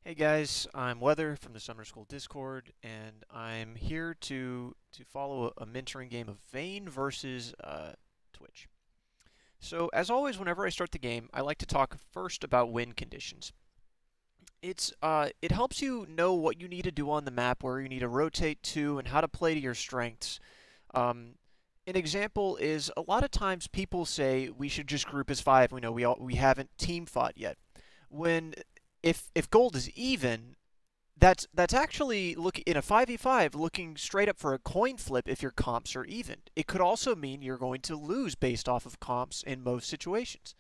Hey guys, I'm Weather from the Summer School Discord, and I'm here to follow a mentoring game of Vayne versus Twitch. So as always, whenever I start the game, I like to talk first about win conditions. It helps you know what you need to do on the map, where you need to rotate to, and how to play to your strengths. Um, an example is a lot of times people say we should just group as five. We haven't team fought yet. When if gold is even, that's actually look in a 5v5 looking straight up for a coin flip if your comps are even. It could also mean you're going to lose based off of comps in most situations.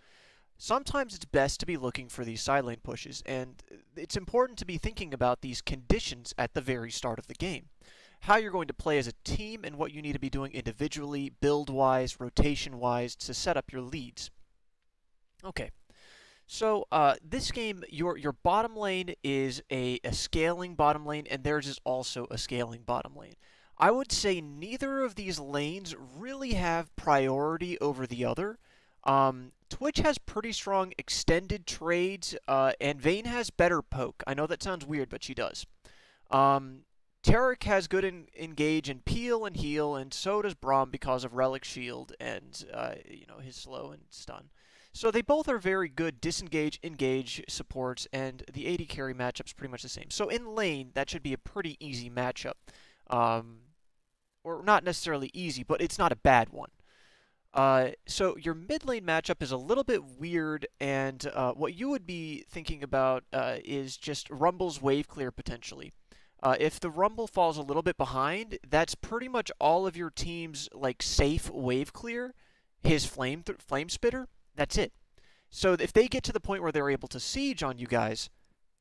Sometimes it's best to be looking for these side lane pushes, and it's important to be thinking about these conditions at the very start of the game. How you're going to play as a team and what you need to be doing individually, build-wise, rotation-wise, to set up your leads. Okay, so this game, your bottom lane is a scaling bottom lane, and theirs is also a scaling bottom lane. I would say neither of these lanes really have priority over the other. Twitch has pretty strong extended trades, and Vayne has better poke. I know that sounds weird, but she does. Um, Tarek has good engage and peel and heal, and so does Braum because of Relic Shield and his slow and stun. So they both are very good disengage, engage supports, and the AD carry matchup's pretty much the same. So in lane, that should be a pretty easy matchup. Um, or not necessarily easy, but it's not a bad one. So your mid lane matchup is a little bit weird, and what you would be thinking about is just Rumble's wave clear potentially. If the Rumble falls a little bit behind, that's pretty much all of your team's like safe wave clear. His flame spitter, that's it. So if they get to the point where they're able to siege on you guys,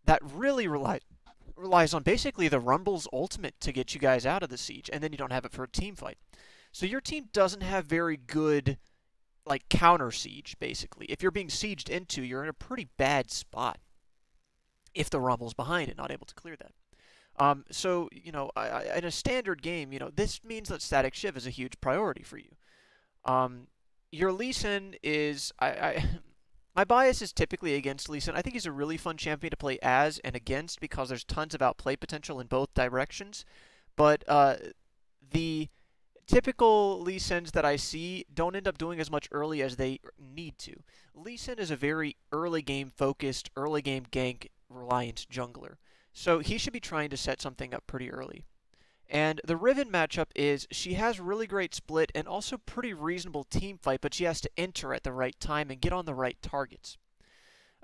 that really relies on basically the Rumble's ultimate to get you guys out of the siege, and then you don't have it for a team fight. So your team doesn't have very good like counter siege basically. If you're being sieged into, you're in a pretty bad spot if the Rumble's behind and not able to clear that. So in a standard game, this means that static shiv is a huge priority for you. Um, your Lee Sin is my bias is typically against Lee Sin. I think he's a really fun champion to play as and against because there's tons of outplay potential in both directions. But the typical Lee Sins that I see don't end up doing as much early as they need to. Lee Sin is a very early game focused, early game gank reliant jungler. So he should be trying to set something up pretty early. And the Riven matchup is she has really great split and also pretty reasonable team fight, but she has to enter at the right time and get on the right targets.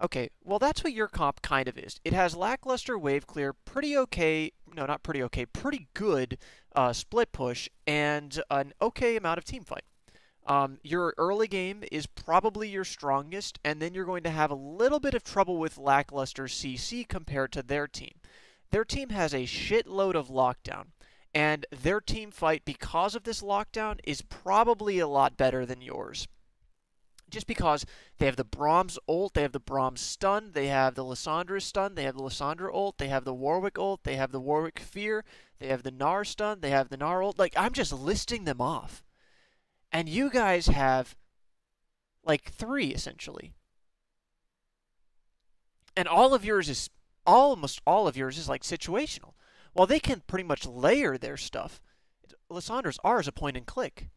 Okay, well that's what your comp kind of is. It has lackluster wave clear, pretty okay, no not pretty okay, pretty good split push, and an okay amount of team fight. Your early game is probably your strongest, and then you're going to have a little bit of trouble with lackluster CC compared to their team. Their team has a shitload of lockdown, and their team fight, because of this lockdown, is probably a lot better than yours. Just because they have the Brahms ult, they have the Brahms stun, they have the Lissandra stun, they have the Lissandra ult, they have the Warwick ult, they have the Warwick fear, they have the Gnar stun, they have the Gnar ult. Like, I'm just listing them off. And you guys have like three essentially. And almost all of yours is like situational. While they can pretty much layer their stuff, Lissandra's R is a point and click.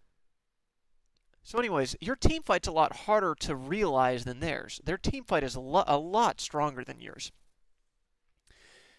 So anyways, your team fight's a lot harder to realize than theirs. Their team fight is a lot stronger than yours.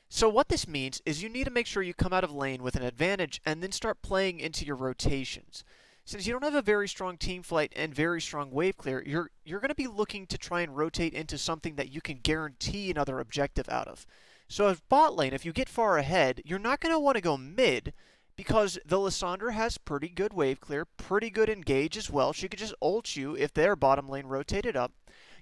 So what this means is you need to make sure you come out of lane with an advantage and then start playing into your rotations. Since you don't have a very strong team fight and very strong wave clear, you're going to be looking to try and rotate into something that you can guarantee another objective out of. So if bot lane, if you get far ahead, you're not going to want to go mid because the Lissandra has pretty good wave clear, pretty good engage as well. She could just ult you if their bottom lane rotated up.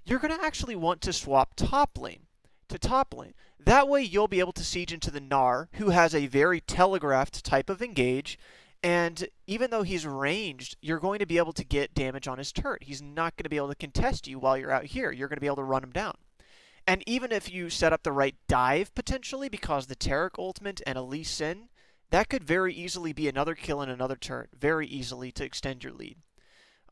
You're going to actually want to swap top lane to top lane. That way you'll be able to siege into the Gnar, who has a very telegraphed type of engage, and even though he's ranged, you're going to be able to get damage on his turret. He's not going to be able to contest you while you're out here. You're going to be able to run him down. And even if you set up the right dive, potentially, because the Tarek ultimate and a Lee Sin, that could very easily be another kill and another turret, very easily to extend your lead.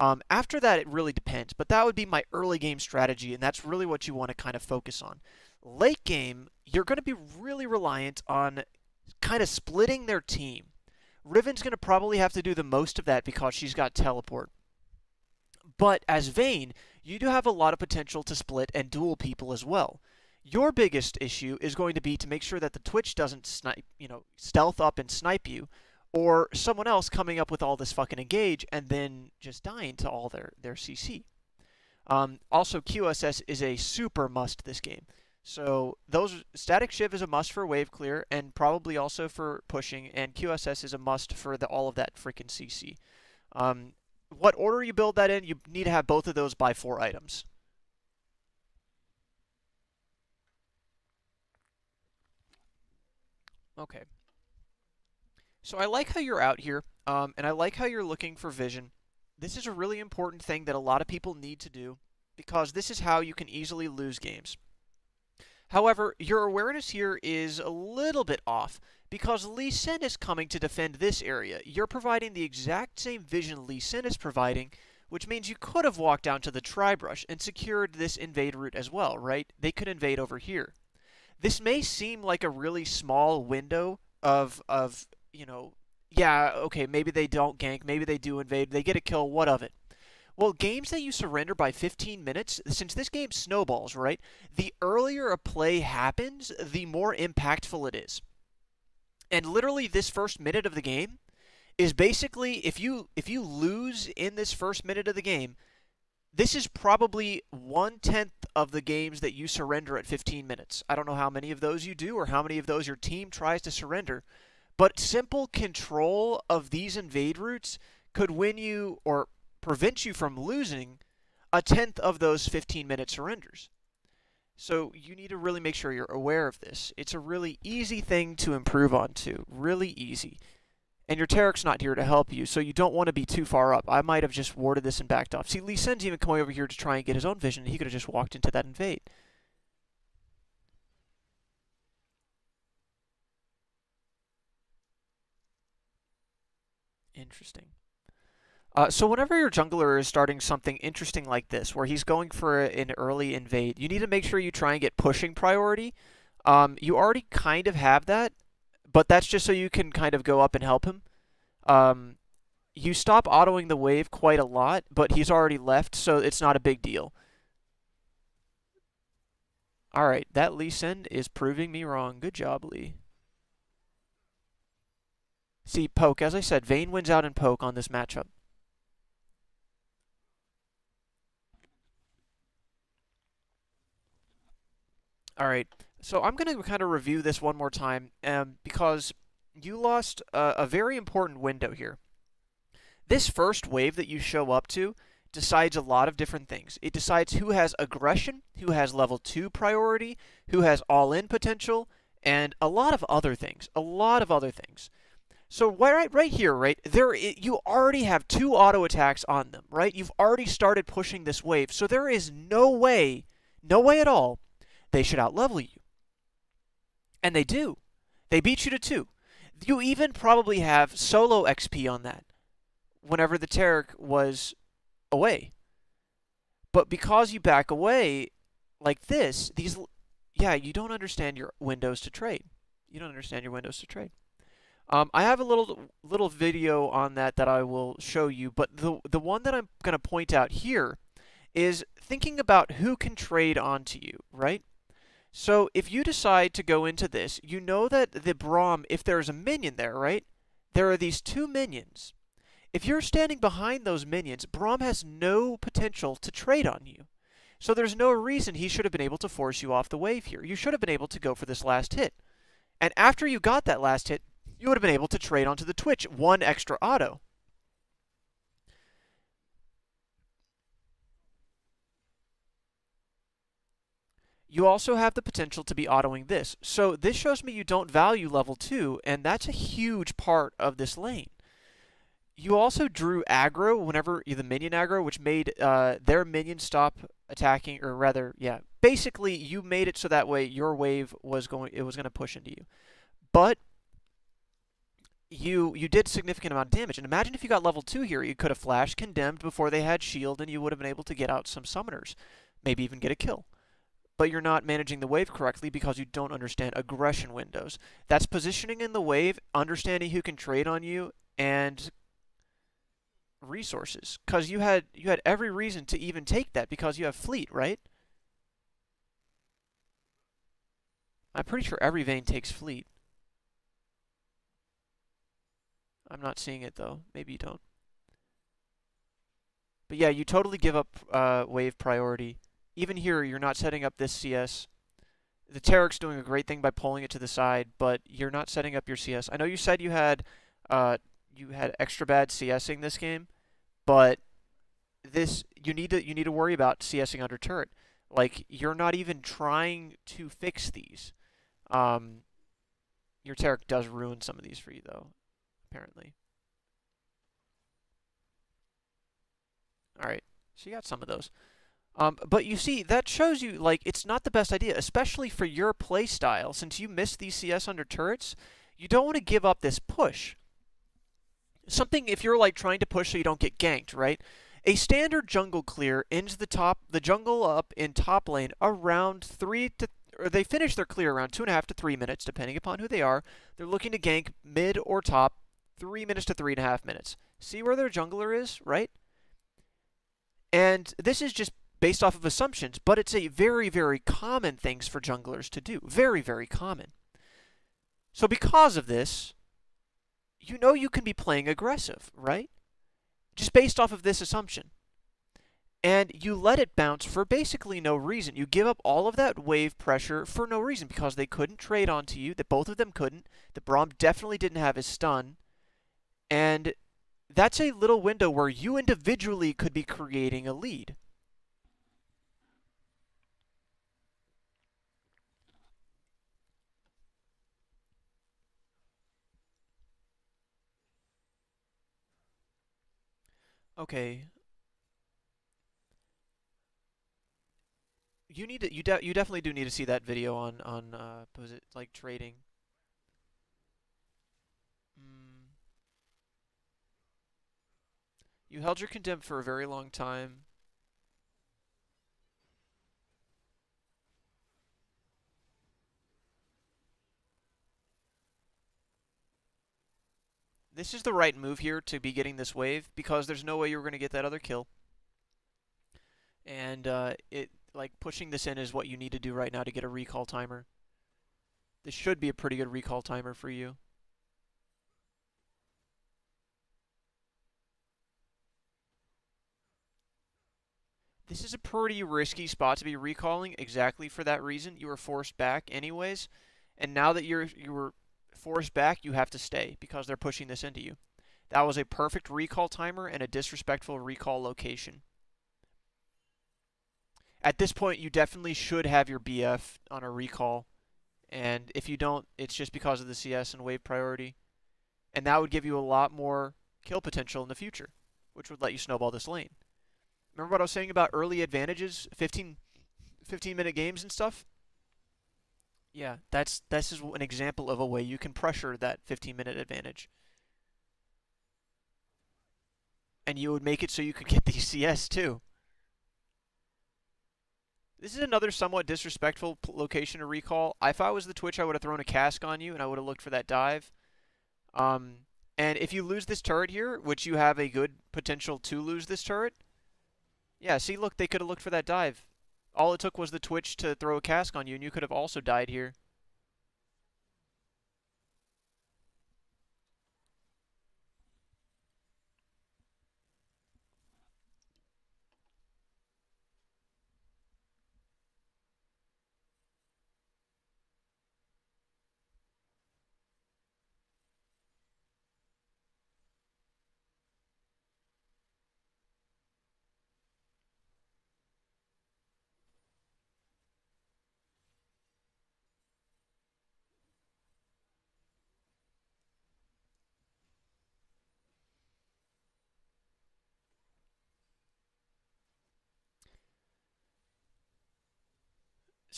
After that, it really depends, but that would be my early game strategy, and that's really what you want to kind of focus on. Late game, you're going to be really reliant on kind of splitting their team. Riven's going to probably have to do the most of that because she's got teleport. But as Vayne, you do have a lot of potential to split and duel people as well. Your biggest issue is going to be to make sure that the Twitch doesn't snipe, stealth up and snipe you, or someone else coming up with all this fucking engage and then just dying to all their CC. Also, QSS is a super must this game. So those static shiv is a must for wave clear and probably also for pushing, and QSS is a must for all of that freaking CC. What order you build that in, you need to have both of those by 4 items. Okay. So I like how you're out here, and I like how you're looking for vision. This is a really important thing that a lot of people need to do because this is how you can easily lose games. However, your awareness here is a little bit off because Lee Sin is coming to defend this area. You're providing the exact same vision Lee Sin is providing, which means you could have walked down to the Tri-Brush and secured this invade route as well, right? They could invade over here. This may seem like a really small window of yeah, okay, maybe they don't gank, maybe they do invade, they get a kill, what of it? Well, games that you surrender by 15 minutes, since this game snowballs, right? The earlier a play happens, the more impactful it is. And literally this first minute of the game is basically, if you lose in this first minute of the game, this is probably 1/10 of the games that you surrender at 15 minutes. I don't know how many of those you do or how many of those your team tries to surrender, but simple control of these invade routes could win you or prevent you from losing 1/10 of those 15-minute surrenders. So you need to really make sure you're aware of this. It's a really easy thing to improve on too. Really easy. And your Tarek's not here to help you, so you don't want to be too far up. I might have just warded this and backed off. See, Lee Sin's even coming over here to try and get his own vision. He could have just walked into that invade. Interesting. So whenever your jungler is starting something interesting like this, where he's going for an early invade, you need to make sure you try and get pushing priority. You already kind of have that, but that's just so you can kind of go up and help him. You stop autoing the wave quite a lot, but he's already left, so it's not a big deal. Alright, that Lee Sin is proving me wrong. Good job, Lee. See, poke. As I said, Vayne wins out in poke on this matchup. Alright, so I'm going to kind of review this one more time because you lost a very important window here. This first wave that you show up to decides a lot of different things. It decides who has aggression, who has level 2 priority, who has all-in potential, and a lot of other things. A lot of other things. So right here, right, you already have 2 auto attacks on them, right? You've already started pushing this wave, so there is no way at all, they should outlevel you. And they do. They beat you to 2. You even probably have solo XP on that whenever the Tarek was away. But because you back away like this, you don't understand your windows to trade. You don't understand your windows to trade. I have a little video on that I will show you, but the one that I'm going to point out here is thinking about who can trade onto you, right? So if you decide to go into this, you know that the Braum, if there's a minion there, right? There are these 2 minions. If you're standing behind those minions, Braum has no potential to trade on you. So there's no reason he should have been able to force you off the wave here. You should have been able to go for this last hit. And after you got that last hit, you would have been able to trade onto the Twitch 1 extra auto. You also have the potential to be autoing this. So this shows me you don't value level 2, and that's a huge part of this lane. You also drew aggro whenever the minion aggro, which made their minion stop attacking, or rather, yeah, basically you made it so that way your wave was going to push into you. But you did significant amount of damage. And imagine if you got level 2 here, you could have flashed condemned before they had shield, and you would have been able to get out some summoners, maybe even get a kill. But you're not managing the wave correctly because you don't understand aggression windows. That's positioning in the wave, understanding who can trade on you, and resources. Because you had every reason to even take that because you have fleet, right? I'm pretty sure every Vayne takes fleet. I'm not seeing it though. Maybe you don't. But yeah, you totally give up wave priority. Even here, you're not setting up this CS. The Tarek's doing a great thing by pulling it to the side, but you're not setting up your CS. I know you said uh, you had extra bad CSing this game, but this you need to worry about CSing under turret. Like you're not even trying to fix these. Um, your Tarek does ruin some of these for you though, apparently. All right, so you got some of those. But you see, that shows you like it's not the best idea, especially for your play style. Since you missed these CS under turrets, you don't want to give up this push. Something if you're like trying to push so you don't get ganked, right? A standard jungle clear ends the jungle up in top lane around or they finish their clear around 2.5 to 3 minutes, depending upon who they are. They're looking to gank mid or top 3 minutes to 3.5 minutes. See where their jungler is, right? And this is just based off of assumptions, but it's a very, very common things for junglers to do. Very, very common. So because of this, you know you can be playing aggressive, right? Just based off of this assumption. And you let it bounce for basically no reason. You give up all of that wave pressure for no reason because they couldn't trade onto you, that both of them couldn't. The Braum definitely didn't have his stun. And that's a little window where you individually could be creating a lead. Okay, you definitely do need to see that video on was it like trading? Mm, you held your condemn for a very long time. This is the right move here to be getting this wave because there's no way you're going to get that other kill. And it like pushing this in is what you need to do right now to get a recall timer. This should be a pretty good recall timer for you. This is a pretty risky spot to be recalling exactly for that reason. You were forced back anyways, and now that you were forced back, you have to stay because they're pushing this into you. That was a perfect recall timer and a disrespectful recall location. At this point, you definitely should have your BF on a recall, and if you don't, it's just because of the CS and wave priority, and that would give you a lot more kill potential in the future, which would let you snowball this lane. Remember what I was saying about early advantages, 15-minute games and stuff? Yeah, this is an example of a way you can pressure that 15-minute advantage. And you would make it so you could get the CS too. This is another somewhat disrespectful location to recall. If I was the Twitch, I would have thrown a cask on you and I would have looked for that dive. Um, and if you lose this turret here, which you have a good potential to lose this turret, yeah, see, look, they could have looked for that dive. All it took was the Twitch to throw a cask on you, and you could have also died here.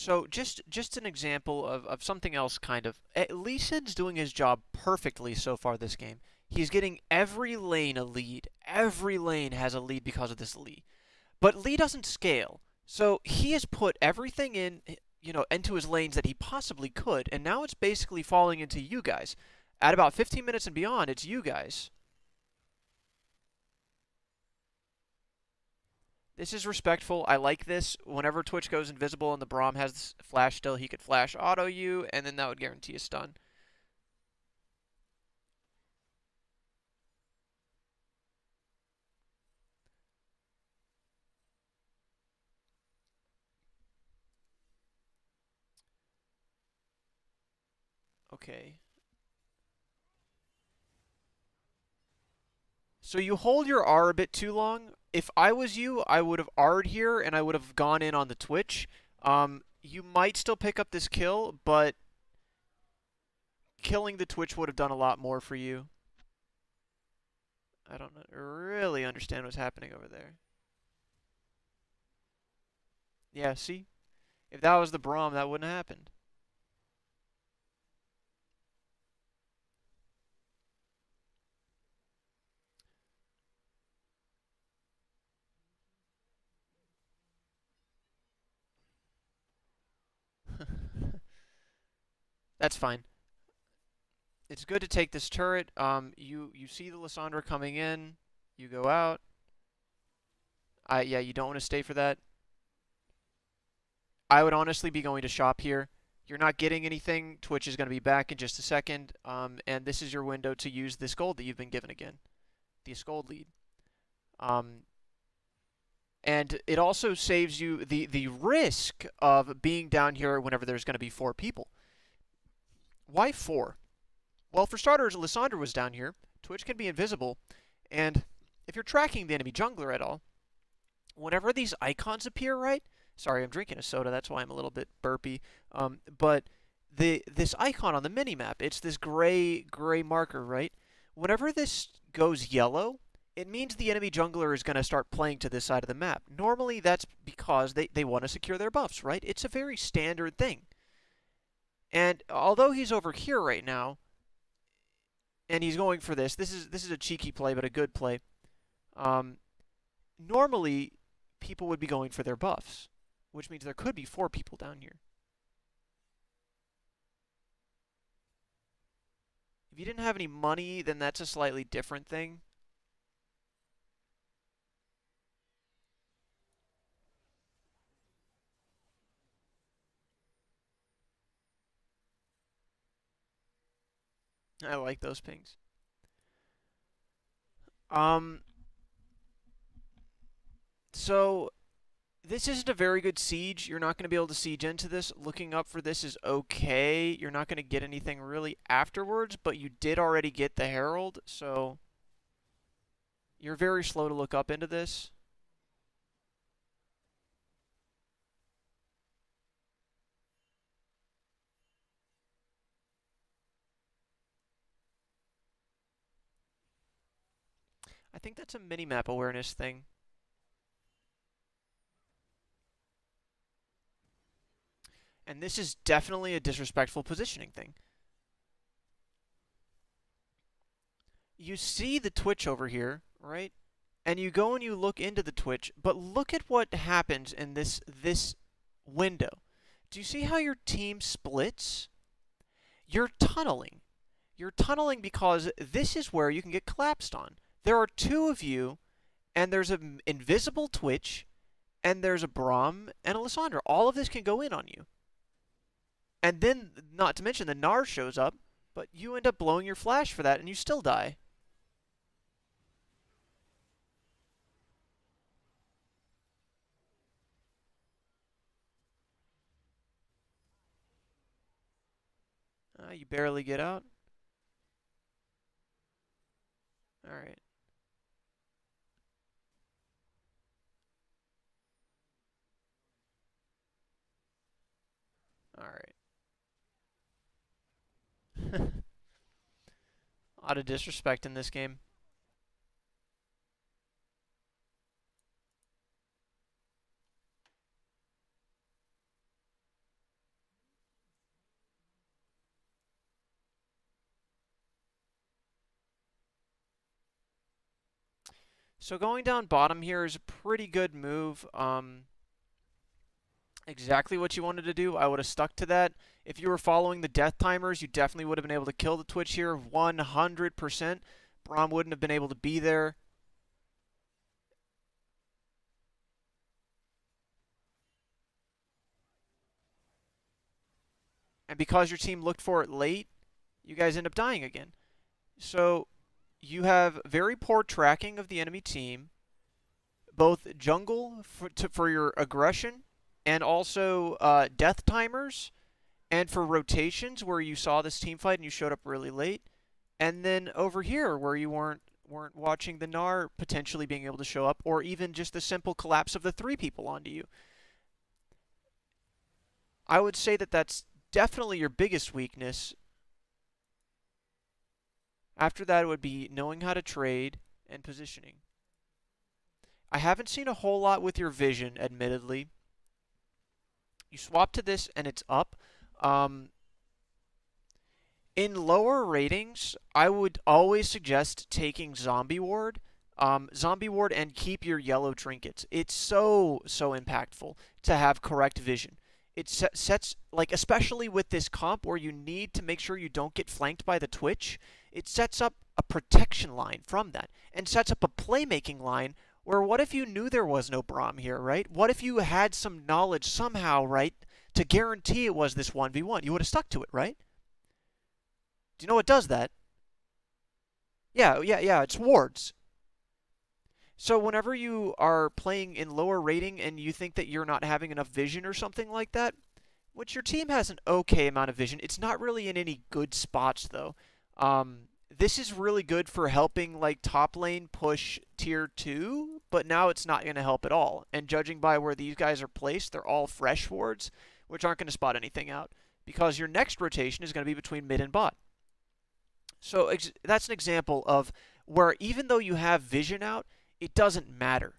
So just an example of something else kind of. Lee Sin's doing his job perfectly so far this game. He's getting every lane a lead. Every lane has a lead because of this Lee. But Lee doesn't scale. So he has put everything in, into his lanes that he possibly could, and now it's basically falling into you guys. At about 15 minutes and beyond, it's you guys. This is respectful. I like this. Whenever Twitch goes invisible and the Braum has flash still, he could flash auto you, and then that would guarantee a stun. Okay. So you hold your R a bit too long. If I was you, I would have R'd here, and I would have gone in on the Twitch. You might still pick up this kill, but killing the Twitch would have done a lot more for you. I don't really understand what's happening over there. Yeah, see? If that was the Braum, that wouldn't have happened. That's fine. It's good to take this turret. You see the Lissandra coming in. You go out. Yeah, you don't want to stay for that. I would honestly be going to shop here. You're not getting anything. Twitch is going to be back in just a second. And this is your window to use this gold that you've been given again. This gold lead. Um, and it also saves you the risk of being down here whenever there's going to be 4 people. Why 4? Well, for starters, Lissandra was down here. Twitch can be invisible. And if you're tracking the enemy jungler at all, whenever these icons appear, right? Sorry, I'm drinking a soda. That's why I'm a little bit burpy. But this icon on the minimap, it's this gray marker, right? Whenever this goes yellow, it means the enemy jungler is going to start playing to this side of the map. Normally, that's because they want to secure their buffs, right? It's a very standard thing. And although he's over here right now, and he's going for this, this is a cheeky play, but a good play. Normally, people would be going for their buffs, which means there could be 4 people down here. If you didn't have any money, then that's a slightly different thing. I like those pings. Um, so this isn't a very good siege. You're not going to be able to siege into this. Looking up for this is okay. You're not going to get anything really afterwards, but you did already get the Herald, so you're very slow to look up into this. I think that's a mini-map awareness thing. And this is definitely a disrespectful positioning thing. You see the Twitch over here, right? And you go and you look into the Twitch, but look at what happens in this window. Do you see how your team splits? You're tunneling. You're tunneling because this is where you can get collapsed on. There are 2 of you, and there's an invisible Twitch, and there's a Braum and a Lissandra. All of this can go in on you. And then, not to mention, the Gnar shows up, but you end up blowing your flash for that, and you still die. You barely get out. Alright. Alright. A lot of disrespect in this game. So going down bottom here is a pretty good move. Exactly what you wanted to do. I would have stuck to that. If you were following the death timers, you definitely would have been able to kill the Twitch here 100%. Braum wouldn't have been able to be there. And because your team looked for it late, you guys end up dying again. So you have very poor tracking of the enemy team, both jungle for your aggression and also death timers, and for rotations where you saw this team fight and you showed up really late, and then over here where you weren't watching the Gnar potentially being able to show up, or even just the simple collapse of the 3 people onto you. I would say that that's definitely your biggest weakness. After that, it would be knowing how to trade and positioning. I haven't seen a whole lot with your vision, admittedly. You swap to this and it's up. In lower ratings, I would always suggest taking Zombie Ward. Zombie Ward and keep your yellow trinkets. It's so impactful to have correct vision. It sets, like, especially with this comp where you need to make sure you don't get flanked by the Twitch, it sets up a protection line from that and sets up a playmaking line where what if you knew there was no Braum here, right? What if you had some knowledge somehow, right, to guarantee it was this 1v1? You would have stuck to it, right? Do you know what does that? Yeah, it's wards. So whenever you are playing in lower rating and you think that you're not having enough vision or something like that, which your team has an okay amount of vision, it's not really in any good spots though. This is really good for helping like top lane push tier 2, but now it's not going to help at all. And judging by where these guys are placed, they're all fresh wards, which aren't going to spot anything out. Because your next rotation is going to be between mid and bot. So that's an example of where even though you have vision out, it doesn't matter.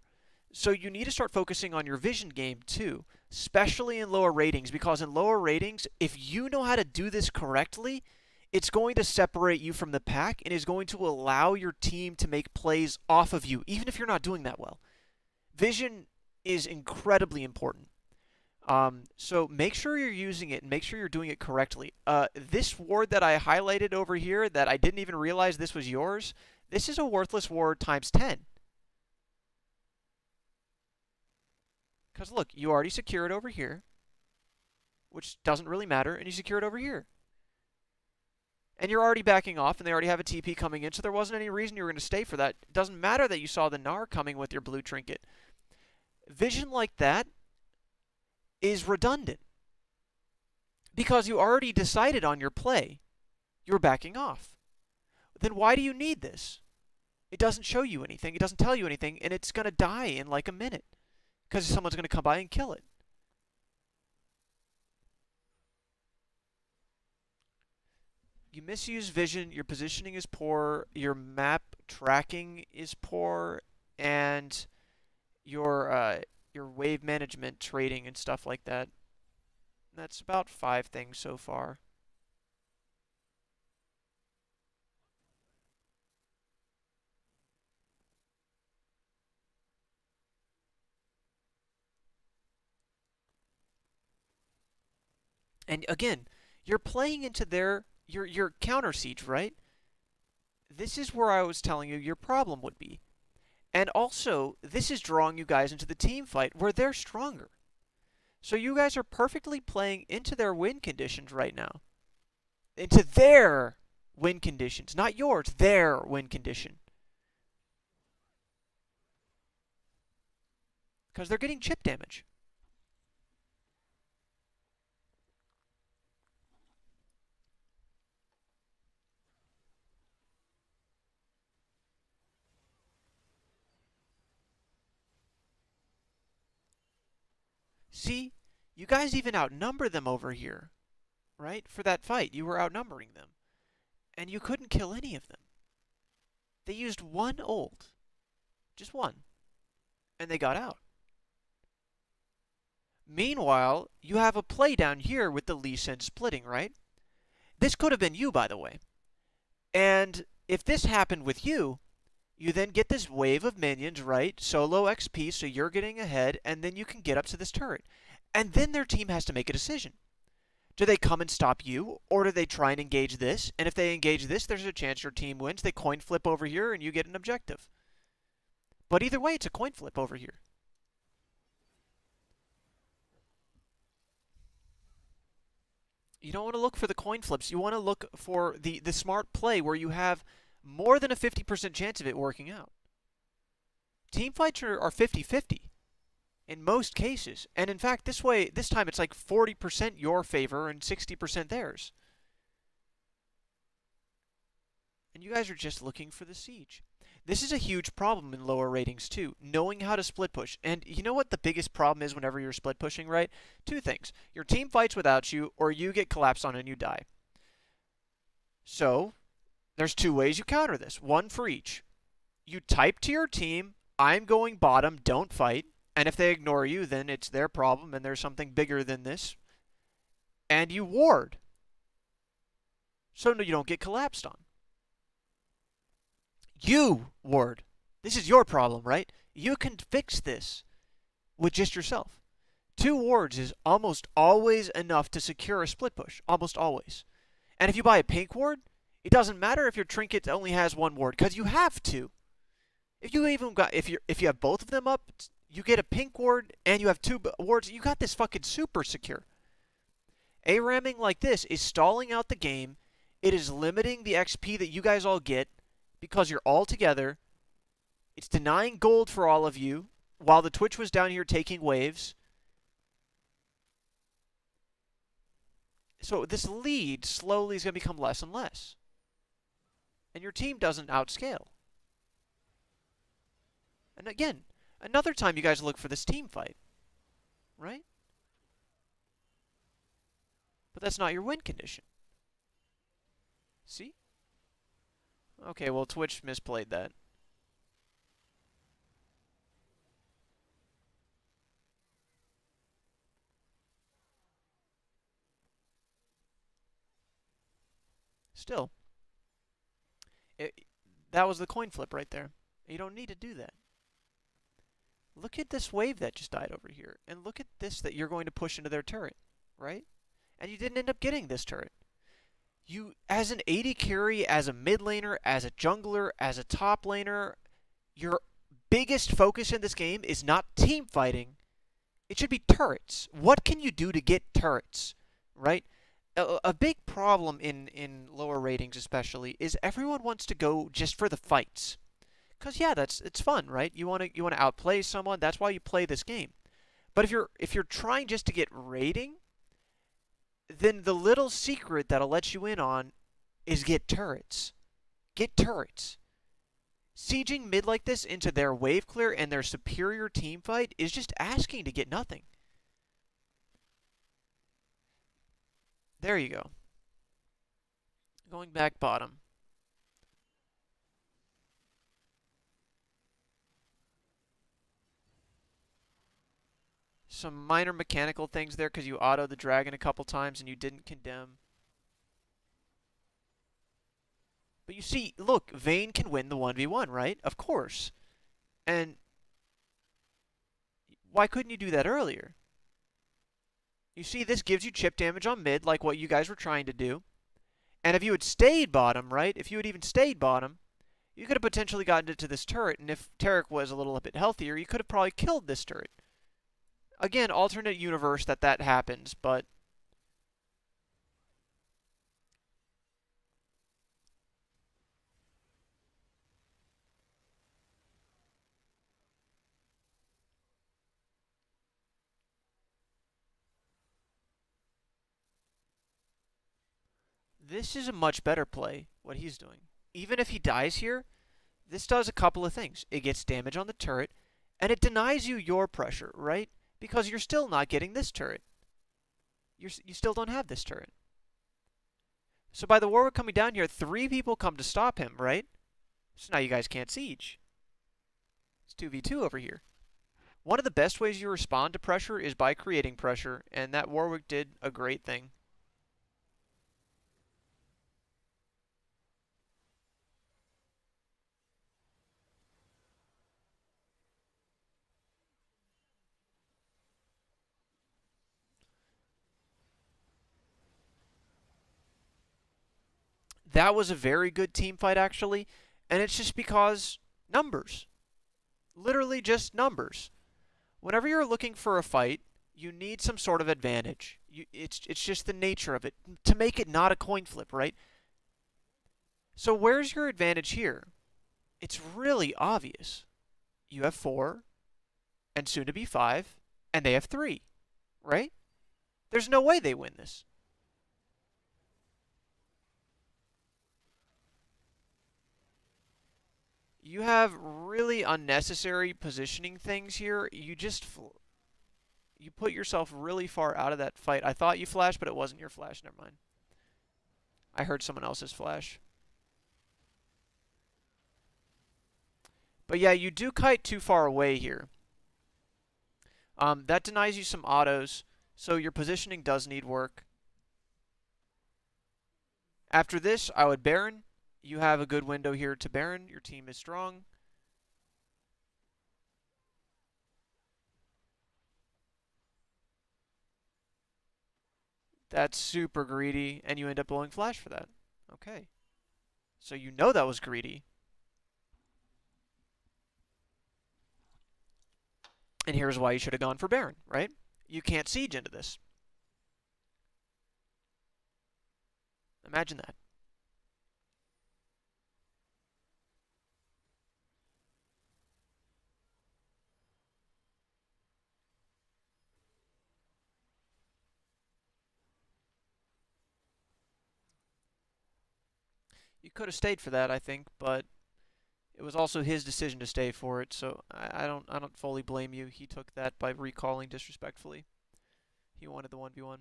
So you need to start focusing on your vision game too, especially in lower ratings, because in lower ratings, if you know how to do this correctly, it's going to separate you from the pack and is going to allow your team to make plays off of you, even if you're not doing that well. Vision is incredibly important. So make sure you're using it and make sure you're doing it correctly. This ward that I highlighted over here that I didn't even realize this was yours, this is a worthless ward times 10. Because look, you already secured over here, which doesn't really matter, and you secured over here. And you're already backing off, and they already have a TP coming in, so there wasn't any reason you were going to stay for that. It doesn't matter that you saw the Gnar coming with your blue trinket. Vision like that is redundant. Because you already decided on your play. You're backing off. Then why do you need this? It doesn't show you anything, it doesn't tell you anything, and it's going to die in like a minute. Because someone's going to come by and kill it. You misuse vision, your positioning is poor, your map tracking is poor, and your wave management, trading, and stuff like that. That's about 5 things so far. And again, you're playing into your counter siege, right? This is where I was telling you your problem would be. And also, this is drawing you guys into the team fight where they're stronger. So you guys are perfectly playing into their win conditions right now. Into their win conditions. Not yours, their win condition. Because they're getting chip damage. See, you guys even outnumber them over here, right? For that fight, you were outnumbering them. And you couldn't kill any of them. They used one ult. Just one. And they got out. Meanwhile, you have a play down here with the Lee Sin splitting, right? This could have been you, by the way. And if this happened with you, You then get this wave of minions, right? Solo XP, so you're getting ahead, and then you can get up to this turret. And then their team has to make a decision. Do they come and stop you, or do they try and engage this? And if they engage this, there's a chance your team wins. They coin flip over here, and you get an objective. But either way, it's a coin flip over here. You don't want to look for the coin flips. You want to look for the smart play where you have more than a 50% chance of it working out. Team fights are 50-50 in most cases. And in fact, this time it's like 40% your favor and 60% theirs. And you guys are just looking for the siege. This is a huge problem in lower ratings too, knowing how to split push. And you know what the biggest problem is whenever you're split pushing, right? Two things. Your team fights without you, or you get collapsed on and you die. So, there's two ways you counter this, one for each. You type to your team, I'm going bottom, don't fight. And if they ignore you, then it's their problem and there's something bigger than this. And you ward. So you don't get collapsed on. You ward. This is your problem, right? You can fix this with just yourself. 2 wards is almost always enough to secure a split push. Almost always. And if you buy a pink ward, it doesn't matter if your trinket only has 1 ward, because you have to. If you have both of them up, you get a pink ward and you have 2 wards, you got this fucking super secure. ARAMing like this is stalling out the game. It is limiting the XP that you guys all get because you're all together. It's denying gold for all of you while the Twitch was down here taking waves. So this lead slowly is going to become less and less. And your team doesn't outscale. And again, another time you guys look for this team fight. Right? But that's not your win condition. See? Okay, well, Twitch misplayed that. Still, that was the coin flip right there. You don't need to do that. Look at this wave that just died over here. And look at this that you're going to push into their turret, right? And you didn't end up getting this turret. You, as an AD carry, as a mid laner, as a jungler, as a top laner, your biggest focus in this game is not team fighting. It should be turrets. What can you do to get turrets, right? A big problem in lower ratings especially is everyone wants to go just for the fights. Cause yeah, it's fun, right? You wanna outplay someone. That's why you play this game. But if you're trying just to get rating, then the little secret that'll let you in on is get turrets. Get turrets. Sieging mid like this into their wave clear and their superior team fight is just asking to get nothing. There you go. Going back bottom. Some minor mechanical things there because you auto the dragon a couple times and you didn't condemn. But you see, look, Vayne can win the 1v1, right? Of course. And why couldn't you do that earlier? You see, this gives you chip damage on mid, like what you guys were trying to do. And if you had stayed bottom, right? If you had even stayed bottom, you could have potentially gotten into this turret. And if Tarek was a little bit healthier, you could have probably killed this turret. Again, alternate universe that happens, but this is a much better play, what he's doing. Even if he dies here, this does a couple of things. It gets damage on the turret, and it denies you your pressure, right? Because you're still not getting this turret. You still don't have this turret. So by the Warwick coming down here, 3 people come to stop him, right? So now you guys can't siege. It's 2v2 over here. One of the best ways you respond to pressure is by creating pressure, and that Warwick did a great thing. That was a very good team fight, actually, and it's just because numbers. Literally just numbers. Whenever you're looking for a fight, you need some sort of advantage. It's just the nature of it to make it not a coin flip, right? So where's your advantage here? It's really obvious. You have 4, and soon to be 5, and they have 3, right? There's no way they win this. You have really unnecessary positioning things here. You put yourself really far out of that fight. I thought you flashed, but it wasn't your flash. Never mind. I heard someone else's flash. But yeah, you do kite too far away here. That denies you some autos, so your positioning does need work. After this, I would Baron. You have a good window here to Baron. Your team is strong. That's super greedy, and you end up blowing flash for that. Okay. So you know that was greedy. And here's why you should have gone for Baron, right? You can't siege into this. Imagine that. You could have stayed for that, I think, but it was also his decision to stay for it, so I don't fully blame you. He took that by recalling disrespectfully. He wanted the 1v1.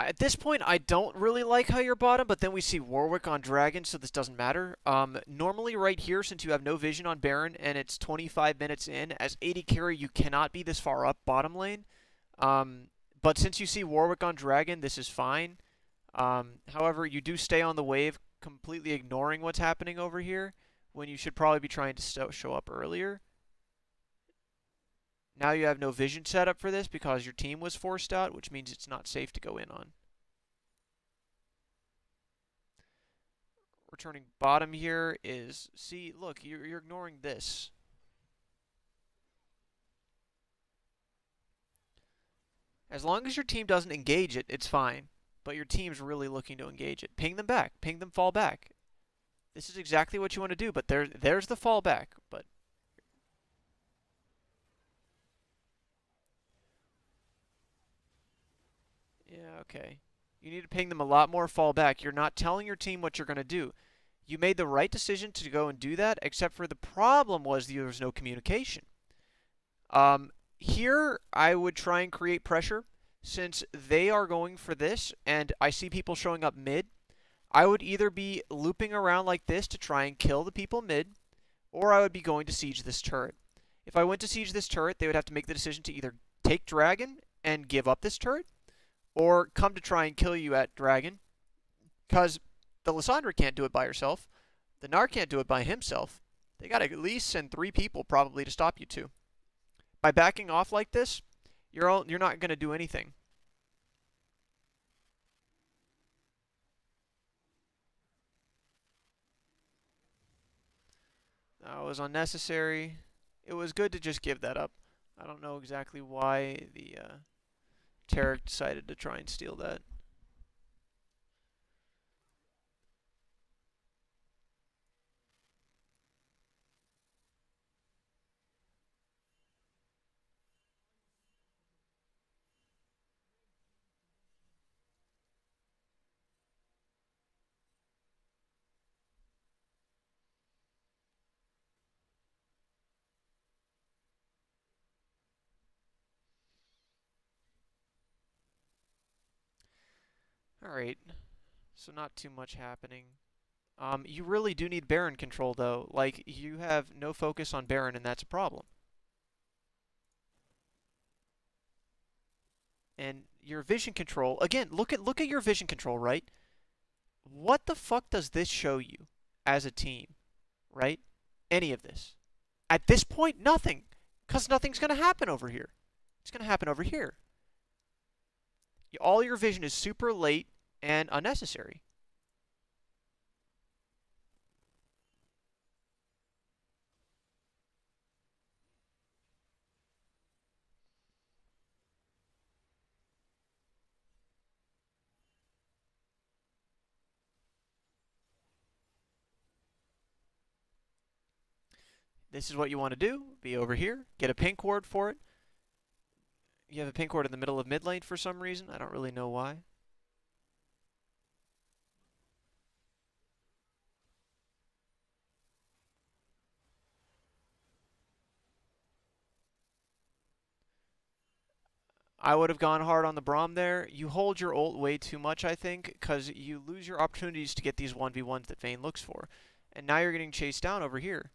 At this point, I don't really like how you're bottom, but then we see Warwick on Dragon, so this doesn't matter. Normally right here, since you have no vision on Baron and it's 25 minutes in, as AD carry, you cannot be this far up bottom lane. But since you see Warwick on Dragon, this is fine. However, you do stay on the wave, completely ignoring what's happening over here, when you should probably be trying to show up earlier. Now you have no vision set up for this because your team was forced out, which means it's not safe to go in on. Returning bottom here is, see, look, you're ignoring this. As long as your team doesn't engage it, it's fine. But your team's really looking to engage it. Ping them back. Ping them fall back. This is exactly what you want to do, but there's the fall back. But yeah, okay. You need to ping them a lot more fall back. You're not telling your team what you're going to do. You made the right decision to go and do that, except for the problem was there was no communication. Here, I would try and create pressure. Since they are going for this, and I see people showing up mid, I would either be looping around like this to try and kill the people mid, or I would be going to siege this turret. If I went to siege this turret, they would have to make the decision to either take Dragon and give up this turret, or come to try and kill you at Dragon, because the Lissandra can't do it by herself. The Gnar can't do it by himself. They got to at least send 3 people probably to stop you too. By backing off like this, you're not going to do anything. That was unnecessary. It was good to just give that up. I don't know exactly why the Tarek decided to try and steal that. Alright, so not too much happening. You really do need Baron control though. Like, you have no focus on Baron and that's a problem. And your vision control, again, look at your vision control, right? What the fuck does this show you as a team? right? Any of this. At this point, nothing, because nothing's going to happen over here. It's going to happen over here. All your vision is super late and unnecessary. This is what you want to do. Be over here. Get a pink ward for it. You have a pink ward in the middle of mid lane for some reason. I don't really know why. I would have gone hard on the Braum there. You hold your ult way too much, I think, because you lose your opportunities to get these 1v1s that Vayne looks for. And now you're getting chased down over here.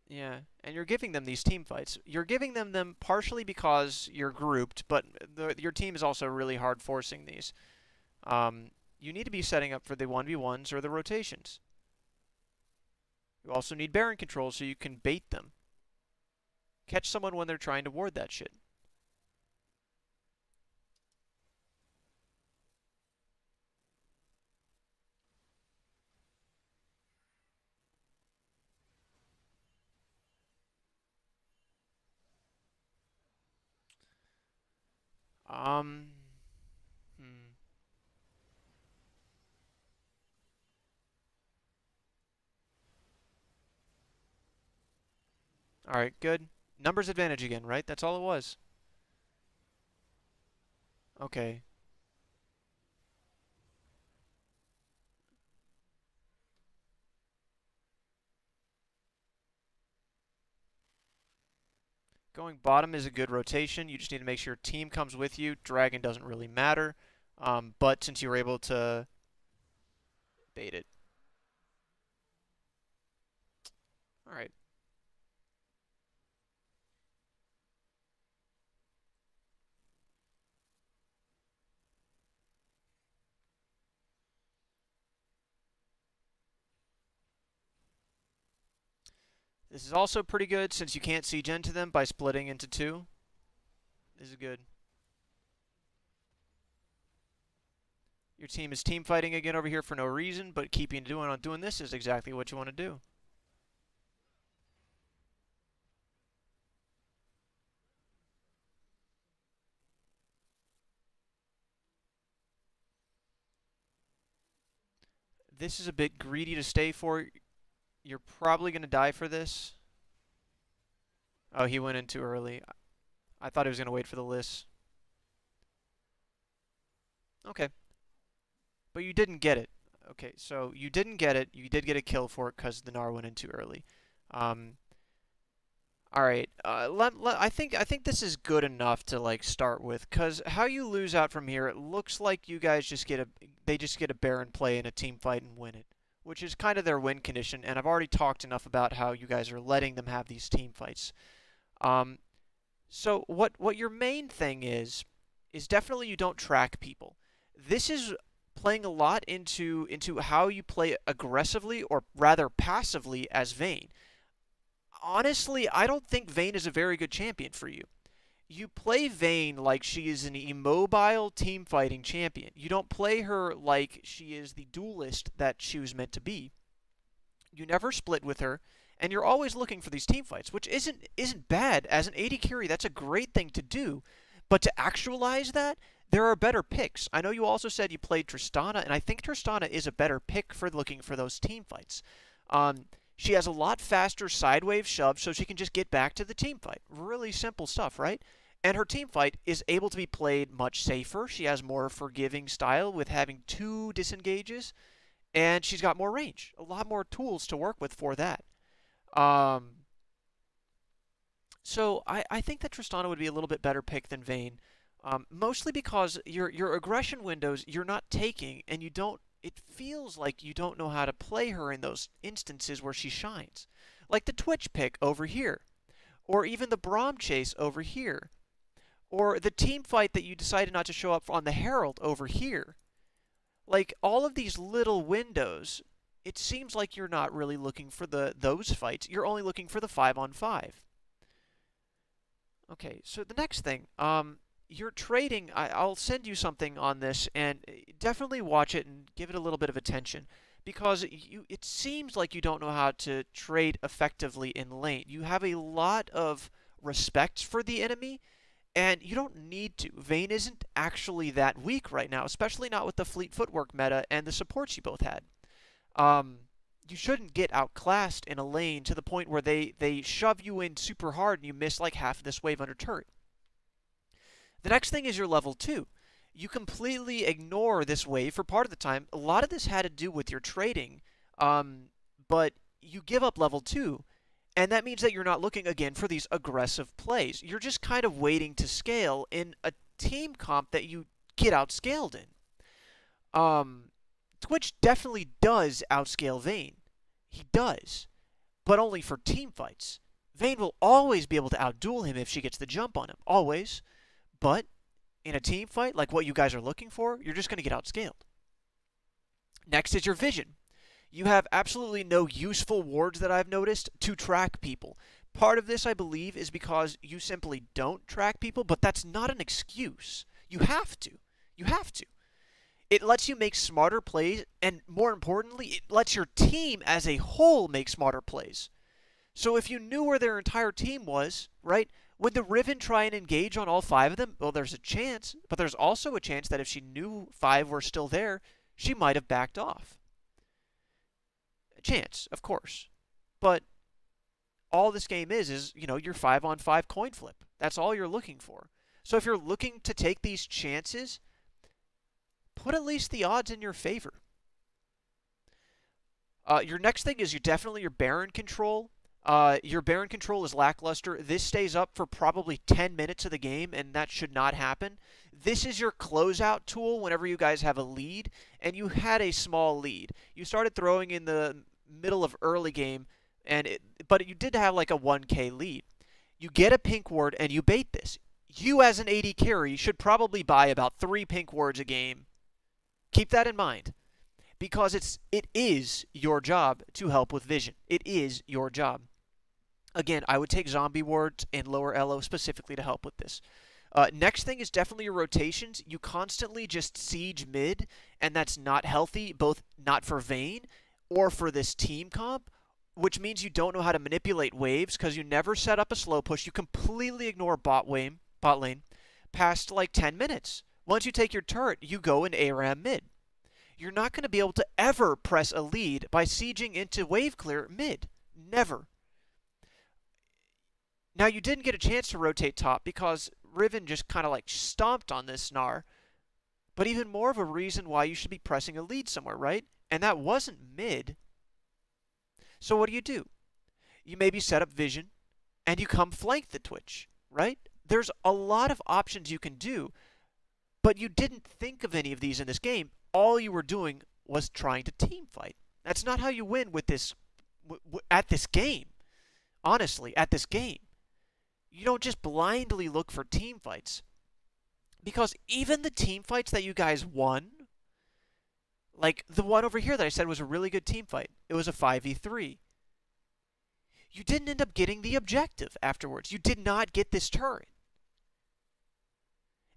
Yeah, and you're giving them these team fights. You're giving them partially because you're grouped, but your team is also really hard forcing these. You need to be setting up for the 1v1s or the rotations. You also need Baron control so you can bait them. Catch someone when they're trying to ward that shit. Um, hmm. Alright, good. Numbers advantage again, right? That's all it was. Okay. Going bottom is a good rotation. You just need to make sure your team comes with you. Dragon doesn't really matter. But since you were able to bait it. Alright. This is also pretty good since you can't siege into them by splitting into two. This is good. Your team is team fighting again over here for no reason, but keeping doing this is exactly what you want to do. This is a bit greedy to stay for. You're probably going to die for this. Oh, he went in too early. I thought he was going to wait for the list. Okay. But you didn't get it. Okay, so you didn't get it. You did get a kill for it because the Gnar went in too early. Um, all right. I think this is good enough to like start with, because how you lose out from here, it looks like you guys just get a Baron play in a team fight and win it, which is kind of their win condition. And I've already talked enough about how you guys are letting them have these team fights. Um, so what your main thing is definitely you don't track people. This is playing a lot into how you play aggressively or rather passively as Vayne. Honestly, I don't think Vayne is a very good champion for you. You play Vayne like she is an immobile team fighting champion. You don't play her like she is the duelist that she was meant to be. You never split with her, and you're always looking for these team fights, which isn't bad. As an AD carry, that's a great thing to do. But to actualize that, there are better picks. I know you also said you played Tristana, and I think Tristana is a better pick for looking for those team fights. Um, she has a lot faster sidewave shove, so she can just get back to the team fight. Really simple stuff, right? And her team fight is able to be played much safer. She has more forgiving style with having two disengages, and she's got more range. A lot more tools to work with for that. Um, so I think that Tristana would be a little bit better pick than Vayne, mostly because your aggression windows you're not taking, and you don't. It feels like you don't know how to play her in those instances where she shines, like the Twitch pick over here, or even the Braum chase over here, or the team fight that you decided not to show up on the Herald over here. Like, all of these little windows, it seems like you're not really looking for those fights. You're only looking for the 5-on-5. Okay, so the next thing, you're trading. I'll send you something on this, and definitely watch it and give it a little bit of attention, because it seems like you don't know how to trade effectively in lane. You have a lot of respect for the enemy, and you don't need to. Vayne isn't actually that weak right now, especially not with the fleet footwork meta and the supports you both had. Um, you shouldn't get outclassed in a lane to the point where they shove you in super hard and you miss like half of this wave under turret. The next thing is your level 2. You completely ignore this wave for part of the time. A lot of this had to do with your trading, but you give up level 2, and that means that you're not looking again for these aggressive plays. You're just kind of waiting to scale in a team comp that you get outscaled in. Twitch definitely does outscale Vayne. He does, but only for team fights. Vayne will always be able to outduel him if she gets the jump on him. Always. But in a team fight, like what you guys are looking for, you're just going to get outscaled. Next is your vision. You have absolutely no useful wards that I've noticed to track people. Part of this, I believe, is because you simply don't track people, but that's not an excuse. You have to. You have to. It lets you make smarter plays, and more importantly, it lets your team as a whole make smarter plays. So if you knew where their entire team was, right, would the Riven try and engage on all 5 of them? Well, there's a chance, but there's also a chance that if she knew 5 were still there, she might have backed off. A chance, of course. But all this game is your 5-on-5 coin flip. That's all you're looking for. So if you're looking to take these chances, put at least the odds in your favor. Your next thing is definitely your Baron control. Your Baron control is lackluster. This stays up for probably 10 minutes of the game, and that should not happen. This is your closeout tool whenever you guys have a lead, and you had a small lead. You started throwing in the middle of early game, but you did have like a 1k lead. You get a pink ward, and you bait this. You, as an AD carry, should probably buy about 3 pink wards a game. Keep that in mind, because it is your job to help with vision. It is your job. Again, I would take zombie wards and lower elo specifically to help with this. Next thing is definitely your rotations. You constantly just siege mid, and that's not healthy, both not for Vayne or for this team comp, which means you don't know how to manipulate waves because you never set up a slow push. You completely ignore bot lane past like 10 minutes. Once you take your turret, you go in ARAM mid. You're not going to be able to ever press a lead by sieging into wave clear mid. Never. Now, you didn't get a chance to rotate top because Riven just kind of like stomped on this Snar. But even more of a reason why you should be pressing a lead somewhere, right? And that wasn't mid. So what do? You maybe set up vision and you come flank the Twitch, right? There's a lot of options you can do, but you didn't think of any of these in this game. All you were doing was trying to team fight. That's not how you win with this at this game. Honestly, at this game. You don't just blindly look for team fights. Because even the team fights that you guys won, like the one over here that I said was a really good team fight, it was a 5v3. You didn't end up getting the objective afterwards. You did not get this turret.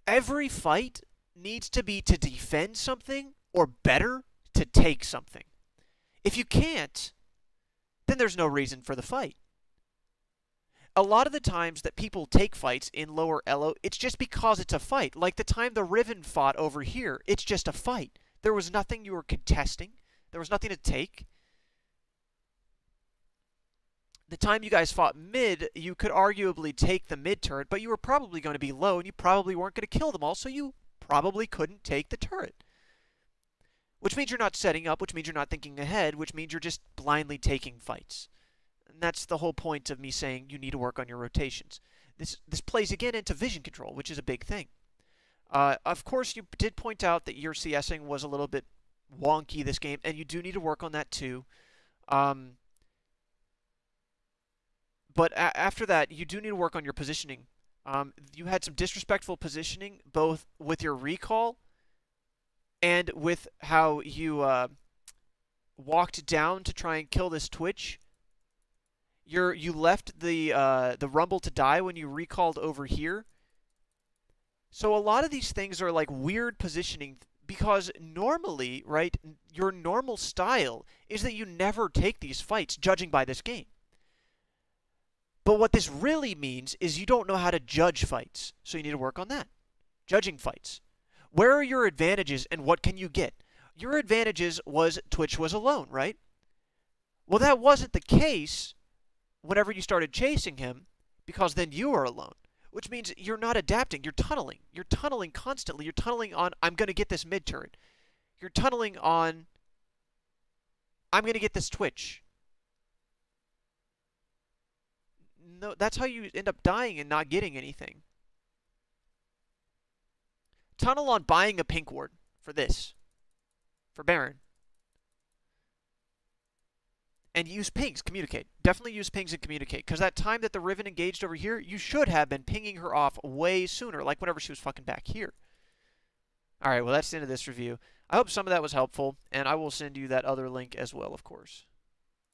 Every fight needs to be to defend something, or better, to take something. If you can't, then there's no reason for the fight. A lot of the times that people take fights in lower elo, it's just because it's a fight. Like the time the Riven fought over here, it's just a fight. There was nothing you were contesting. There was nothing to take. The time you guys fought mid, you could arguably take the mid turret, but you were probably going to be low, and you probably weren't going to kill them all, so you probably couldn't take the turret. Which means you're not setting up, which means you're not thinking ahead, which means you're just blindly taking fights. And that's the whole point of me saying you need to work on your rotations. This plays again into vision control, which is a big thing. Of course, you did point out that your CSing was a little bit wonky this game, and you do need to work on that too. But But after that, you do need to work on your positioning. You had some disrespectful positioning, both with your recall and with how you walked down to try and kill this Twitch. You left the Rumble to die when you recalled over here. So a lot of these things are like weird positioning because normally, right, your normal style is that you never take these fights, judging by this game. But what this really means is you don't know how to judge fights. So you need to work on that. Judging fights. Where are your advantages and what can you get? Your advantages was Twitch was alone, right? Well, that wasn't the case whenever you started chasing him because then you were alone. Which means you're not adapting. You're tunneling. You're tunneling constantly. You're tunneling on, I'm going to get this mid turret. You're tunneling on, I'm going to get this Twitch. No, that's how you end up dying and not getting anything. Tunnel on buying a pink ward for this. For Baron. And use pings, communicate. Definitely use pings and communicate. Because that time that the Riven engaged over here, you should have been pinging her off way sooner, like whenever she was fucking back here. Alright, well that's the end of this review. I hope some of that was helpful, and I will send you that other link as well, of course.